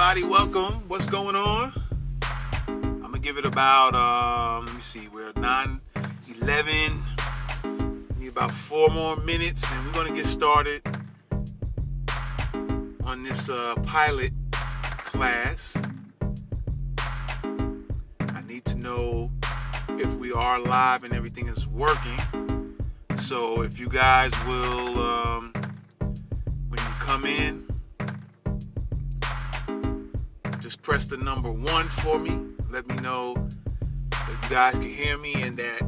everybody, welcome. What's going on? I'm gonna give it about let me see, we're at 9:11. Need about 4 more minutes and we're gonna get started on this pilot class. I need to know if we are live and everything is working. So if you guys will when you come in, just press the number 1 for me. Let me know that you guys can hear me and that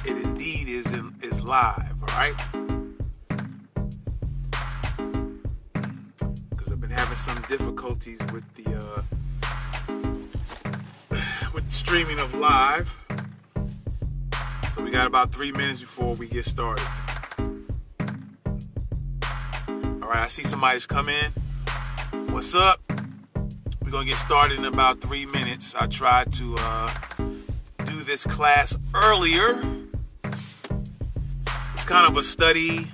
it indeed is live, all right? Because I've been having some difficulties with the streaming of live. So we got about 3 minutes before we get started. All right, I see somebody's come in. What's up? We're going to get started in about 3 minutes. I tried to do this class earlier. It's kind of a study,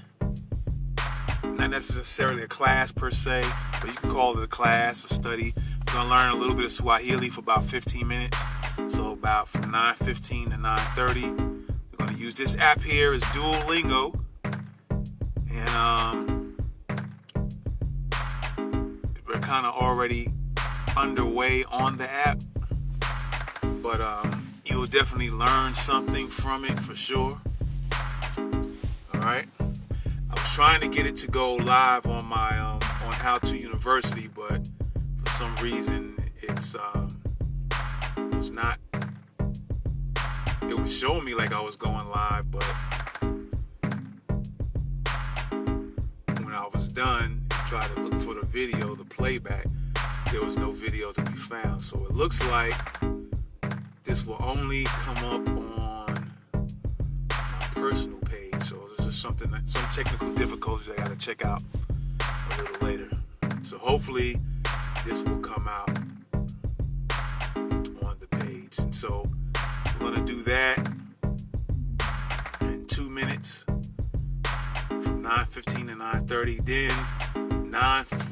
not necessarily a class per se, but you can call it a class, a study. We're going to learn a little bit of Swahili for about 15 minutes. So about from 9:15 to 9:30. We're going to use this app here. It's Duolingo. And we're kind of already underway on the app, but you will definitely learn something from it for sure. All right, I was trying to get it to go live on my on How to University, but for some reason it's was not. It was showing me like I was going live, but when I was done and tried to look for the video, the playback, there was no video to be found. So it looks like this will only come up on my personal page. So this is some technical difficulties I gotta check out a little later. So hopefully this will come out on the page. And so we're gonna do that in 2 minutes from 9:15 to 9:30. Then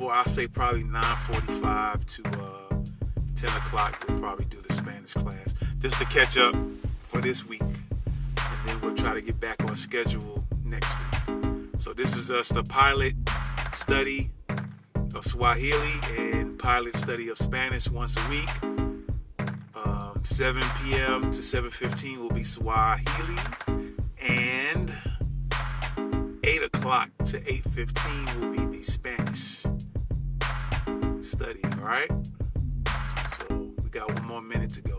I'll say probably 9:45 to 10 o'clock. We'll probably do the Spanish class just to catch up for this week, and then we'll try to get back on schedule next week. So this is just a pilot study of Swahili and pilot study of Spanish once a week. 7 p.m. to 7:15 will be Swahili, and 8 o'clock to 8:15 will be the Spanish study, all right? So we got 1 more minute to go.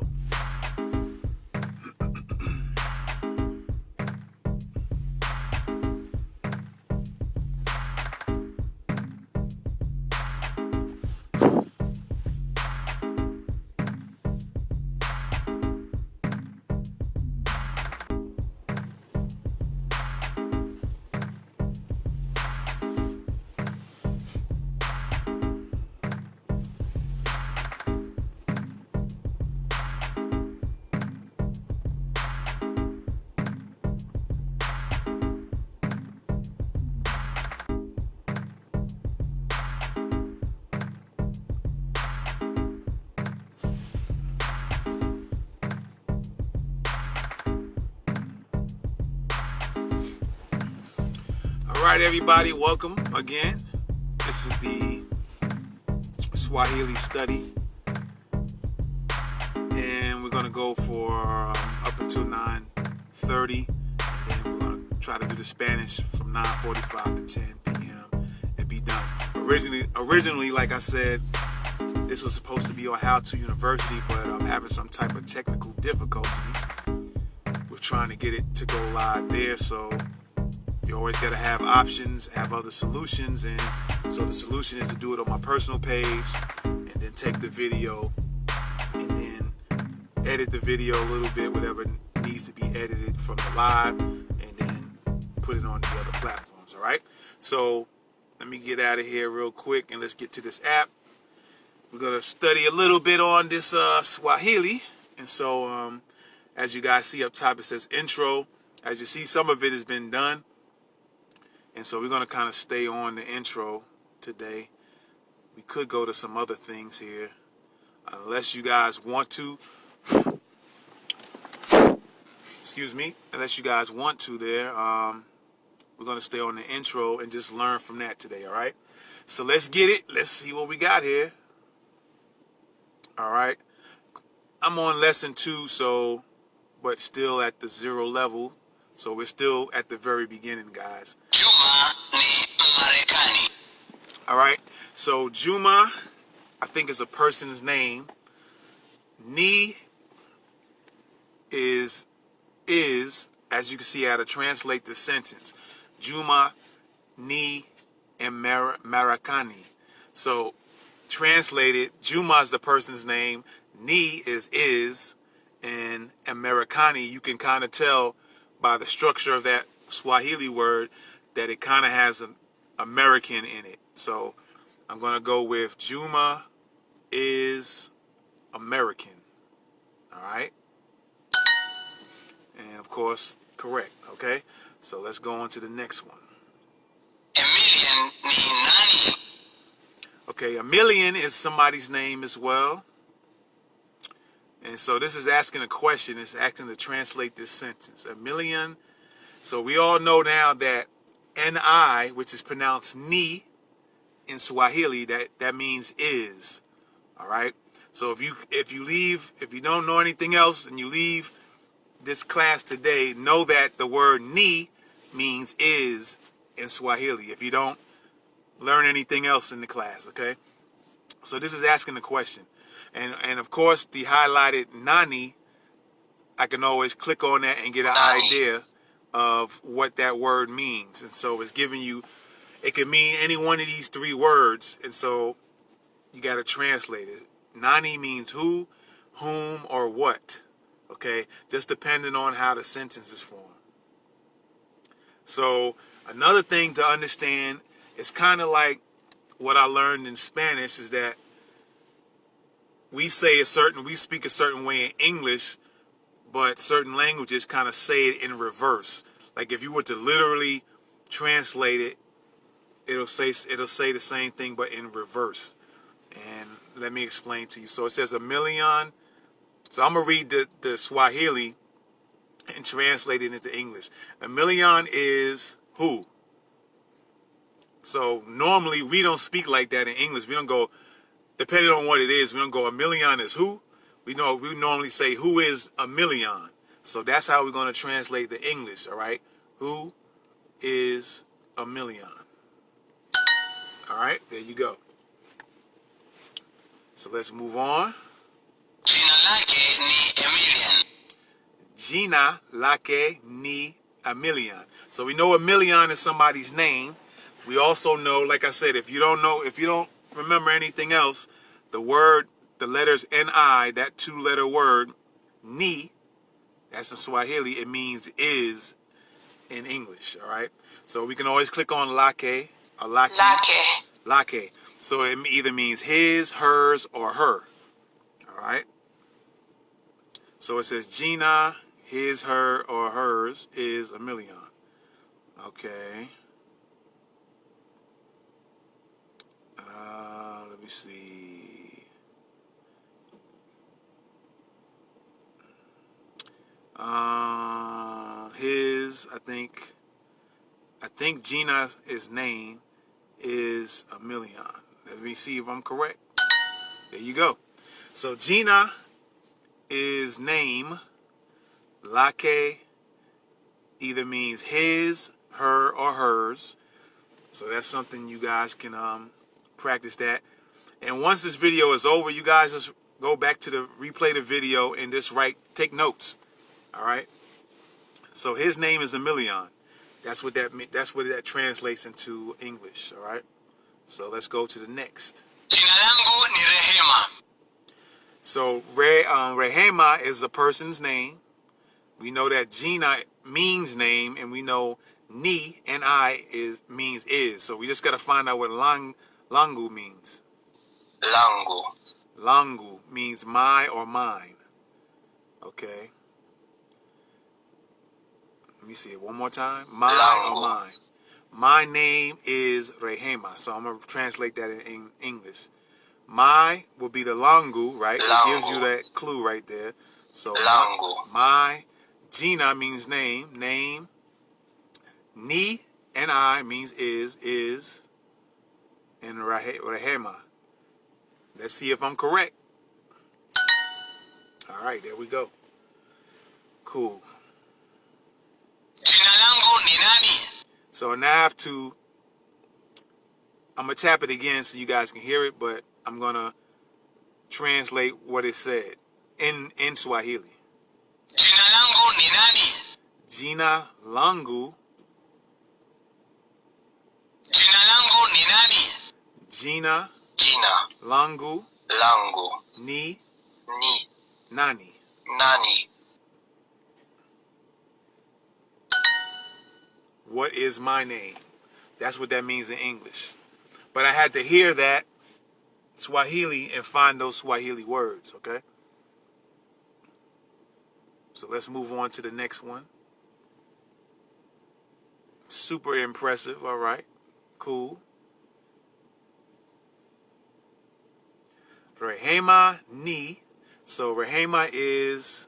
All right, everybody, welcome again. This is the Swahili study, and we're going to go for up until 9:30, and then we're going to try to do the Spanish from 9:45 to 10 p.m. and be done. Originally, like I said, this was supposed to be on How to University, but I'm having some type of technical difficulties with trying to get it to go live there, so you always got to have options, have other solutions, and so the solution is to do it on my personal page and then take the video and then edit the video a little bit, whatever needs to be edited from the live, and then put it on the other platforms, all right? So let me get out of here real quick and let's get to this app. We're going to study a little bit on this Swahili, and so as you guys see up top, it says intro. As you see, some of it has been done. And so we're going to kind of stay on the intro today. We could go to some other things here, unless you guys want to. Excuse me. Unless you guys want to there. We're going to stay on the intro and just learn from that today, all right? So let's get it. Let's see what we got here. All right. I'm on lesson 2, so, but still at the 0 level. So we're still at the very beginning, guys. Juma ni Marekani. All right. So Juma, I think, is a person's name. Ni is, as you can see, I had to translate the sentence. Juma ni Marekani. So translated, Juma is the person's name, Ni is, and Americani, you can kind of tell by the structure of that Swahili word that it kind of has an American in it. So I'm going to go with Juma is American. All right. And of course, correct. Okay. So let's go on to the next one. Emilian ni nani? Okay, a million is somebody's name as well. And so this is asking a question. It's asking to translate this sentence. A million. So we all know now that Ni, which is pronounced ni in Swahili, that means is. All right. So if you don't know anything else and you leave this class today, know that the word ni means is in Swahili. If you don't learn anything else in the class, okay? So this is asking the question. And of course, the highlighted nani, I can always click on that and get an idea of what that word means. And so it's giving you, it can mean any one of these 3 words. And so you got to translate it. Nani means who, whom, or what. Okay? Just depending on how the sentence is formed. So another thing to understand, it's kind of like what I learned in Spanish, is that we speak a certain way in English, but certain languages kind of say it in reverse. Like if you were to literally translate it, it'll say the same thing but in reverse. And let me explain to you. So it says a million. So I'm gonna read the Swahili and translate it into English. A million is who? So normally we don't speak like that in English. We don't go, depending on what it is, we don't go a million is who. We normally say who is a million. So that's how we're going to translate the English, all right? Who is a million? All right, there you go. So let's move on. Jina lake ni Emilian. Jina lake ni Emilian. So we know Emilian is somebody's name. We also know, like I said, if you don't remember anything else, the letters Ni, that 2-letter word, ni, that's in Swahili, it means is in English, all right? So we can always click on lake, or lake. Lake. So it either means his, hers, or her, all right? So it says Gina, his, her, or hers is a million. Okay. Let me see. I think Gina's name is a million. Let me see if I'm correct. There you go. So Gina is name. Lake either means his, her, or hers. So that's something you guys can practice that. And once this video is over, you guys just go back to replay the video and just take notes. All right. So his name is a million. That's what that translates into English. All right. So let's go to the next. Jina langu ni Rehema. So Rehema is a person's name. We know that Gina means name, and we know Ni, N-I, means is. So we just got to find out what Langu means. Langu. Langu means my or mine. Okay. Let me see it one more time. My Langu. or mine. My name is Rehema. So I'm going to translate that in English. My will be the langu, right? It gives you that clue right there. So my. Gina means name. Name. Ni and I means is. And Rehema. Let's see if I'm correct. All right, there we go. Cool. Jina langu ni nani? So now I'm going to tap it again so you guys can hear it, but I'm going to translate what it said in Swahili. Jina langu ni nani? Jina langu. Jina langu ni nani? Jina langu. Ni nani. Nani? What is my name? That's what that means in English. But I had to hear that Swahili and find those Swahili words, okay? So let's move on to the next one. Super impressive, all right. Cool. Rehema ni. So Rehema is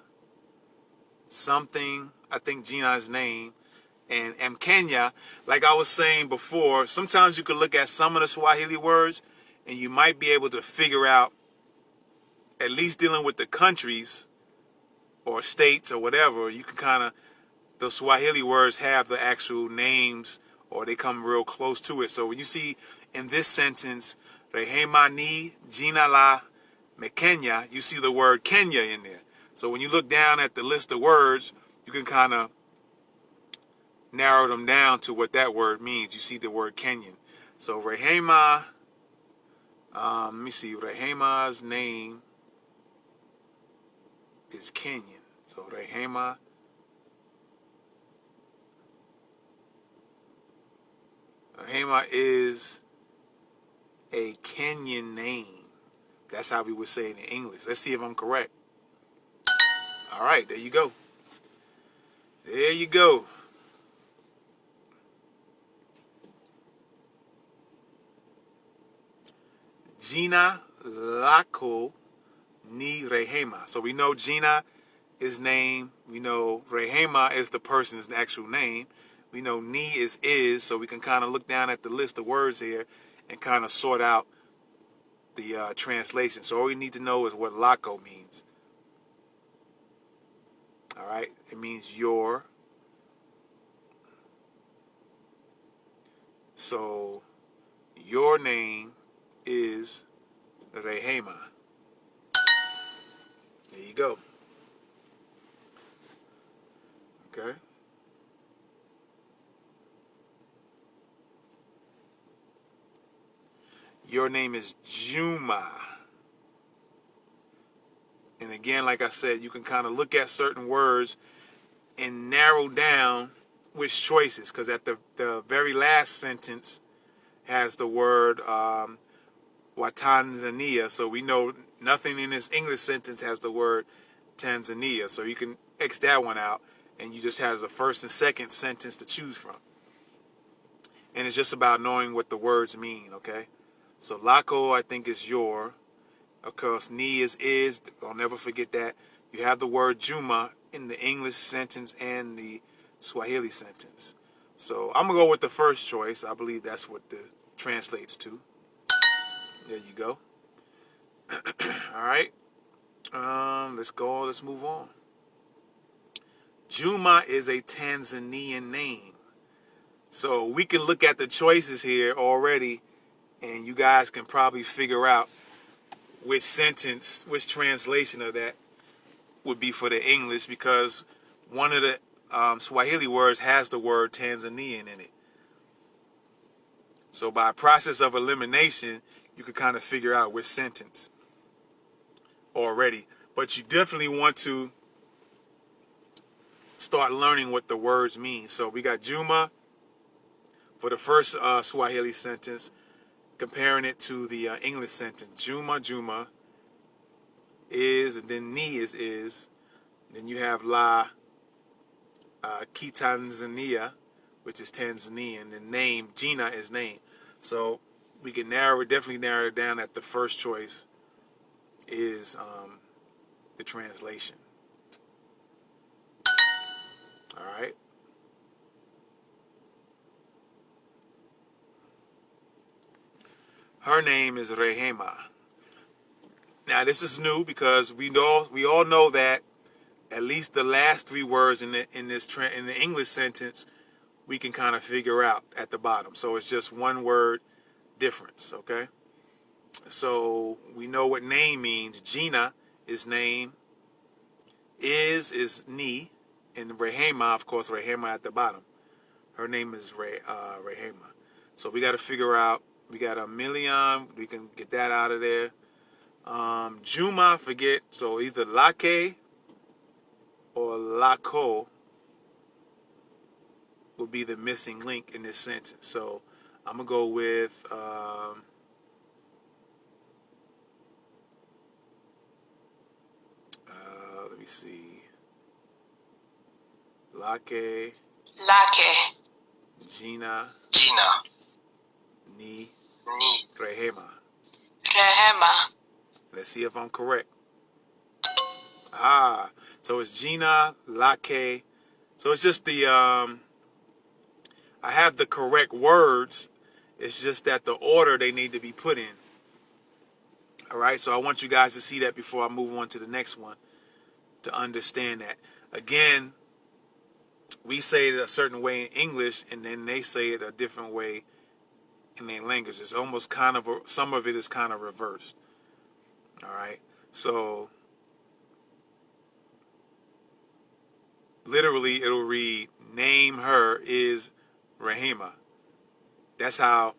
something, I think Gina's name. And Kenya, like I was saying before, sometimes you could look at some of the Swahili words and you might be able to figure out, at least dealing with the countries or states or whatever, you can kind of, the Swahili words have the actual names or they come real close to it. So when you see in this sentence, Rehema ni Gina la Kenya, you see the word Kenya in there. So when you look down at the list of words, you can kind of narrow them down to what that word means. You see the word Kenyan. So Rehema, let me see, Rehema's name is Kenyan. So Rehema is a Kenyan name. That's how we would say it in English. Let's see if I'm correct. All right, there you go. There you go. Jina lako ni Rehema. So we know Gina is name. We know Rehema is the person's actual name. We know ni is. So we can kind of look down at the list of words here and kind of sort out the translation. So all we need to know is what lako means. All right. It means your. So your name is Rehema. There you go. Okay. Your name is Juma. And again, like I said, you can kind of look at certain words and narrow down which choices, because at the very last sentence has the word Tanzania. So we know nothing in this English sentence has the word Tanzania. So you can X that one out and you just have the first and second sentence to choose from. And it's just about knowing what the words mean, okay? So lako, I think, is your. Of course, ni is. I'll never forget that. You have the word Juma in the English sentence and the Swahili sentence. So I'm going to go with the first choice. I believe that's what this translates to. There you go. All right. Let's go. Let's move on. Juma is a Tanzanian name. So we can look at the choices here already, and you guys can probably figure out which sentence, which translation of that would be for the English, because one of the Swahili words has the word Tanzanian in it. So by process of elimination, you can kind of figure out which sentence already. But you definitely want to start learning what the words mean. So we got Juma for the first Swahili sentence, comparing it to the English sentence. Juma is, and then ni is. Then you have la Kitanzania, which is Tanzania, and the name Gina is name. So we can definitely narrow it down that the first choice is the translation. All right. Her name is Rehema. Now this is new because we all know that at least the last three words in the English sentence we can kind of figure out at the bottom. So it's just one word difference, okay? So we know what name means. Gina is name, is ni, and Rehema, of course, Rehema at the bottom. Her name is Rehema. So we got to figure out. We got a million. We can get that out of there. Juma, forget. So either Lake or Lako will be the missing link in this sentence. So I'm gonna go with let me see. Lake, Gina, Ni, Rehema. Let's see if I'm correct. So it's Gina, Lake. So it's just the I have the correct words. It's just that the order they need to be put in. All right, so I want you guys to see that before I move on to the next one, to understand that. Again, we say it a certain way in English, and then they say it a different way in their language. It's almost kind of, some of it is kind of reversed. All right, so literally it'll read, name her is Rehema. That's how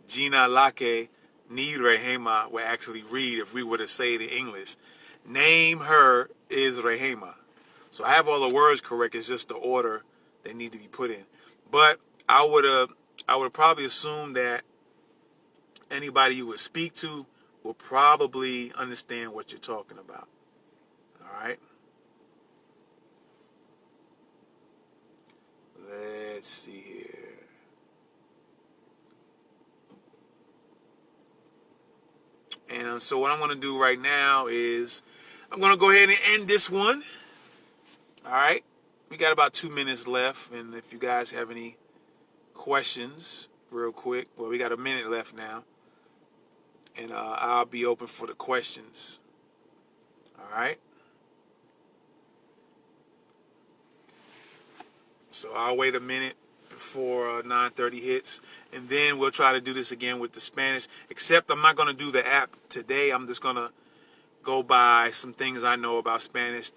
Gina Lake Ni Rehema will actually read if we were to say it in English. Name her is Rehema. So I have all the words correct. It's just the order they need to be put in. But I would probably assume that anybody you would speak to will probably understand what you're talking about. All right. Let's see here. And so what I'm going to do right now is I'm going to go ahead and end this one. All right. We got about 2 minutes left. And if you guys have any questions real quick, well, we got a minute left now. And I'll be open for the questions. All right. So I'll wait a minute before 9:30 hits, and then we'll try to do this again with the Spanish. Except I'm not going to do the app today. I'm just going to go by some things I know about Spanish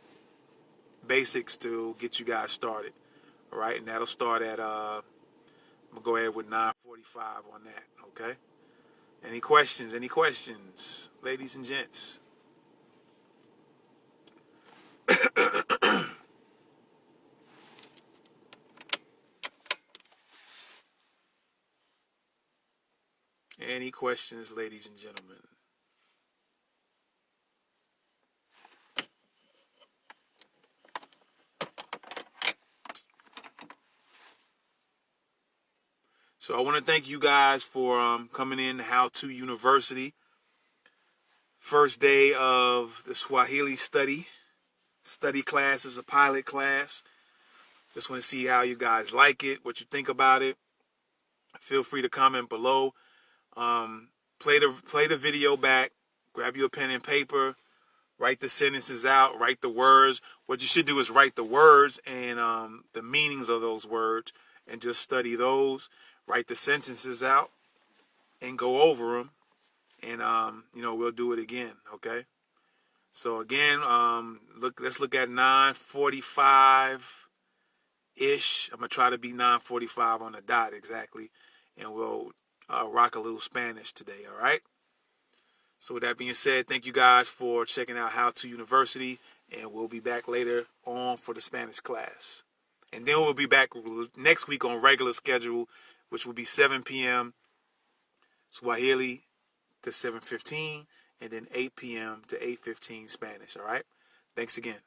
basics to get you guys started. All right, and that'll start at I'm gonna go ahead with 9:45 on that. Okay. Any questions? Any questions, ladies and gents? Any questions, ladies and gentlemen? So I want to thank you guys for coming in to How To University. First day of the Swahili study class is a pilot class. Just want to see how you guys like it, what you think about it. Feel free to comment below. Play the video back. Grab your pen and paper. Write the sentences out. Write the words. What you should do is write the words and the meanings of those words, and just study those. Write the sentences out and go over them. And we'll do it again. Okay. So again, let's look at 9:45-ish. I'm gonna try to be 9:45 on the dot exactly, and we'll rock a little Spanish today. All right. So with that being said, thank you guys for checking out How To University, and we'll be back later on for the Spanish class. And then we'll be back next week on regular schedule, which will be 7 p.m. Swahili to 7:15, and then 8 p.m. to 8:15 Spanish. All right. Thanks again.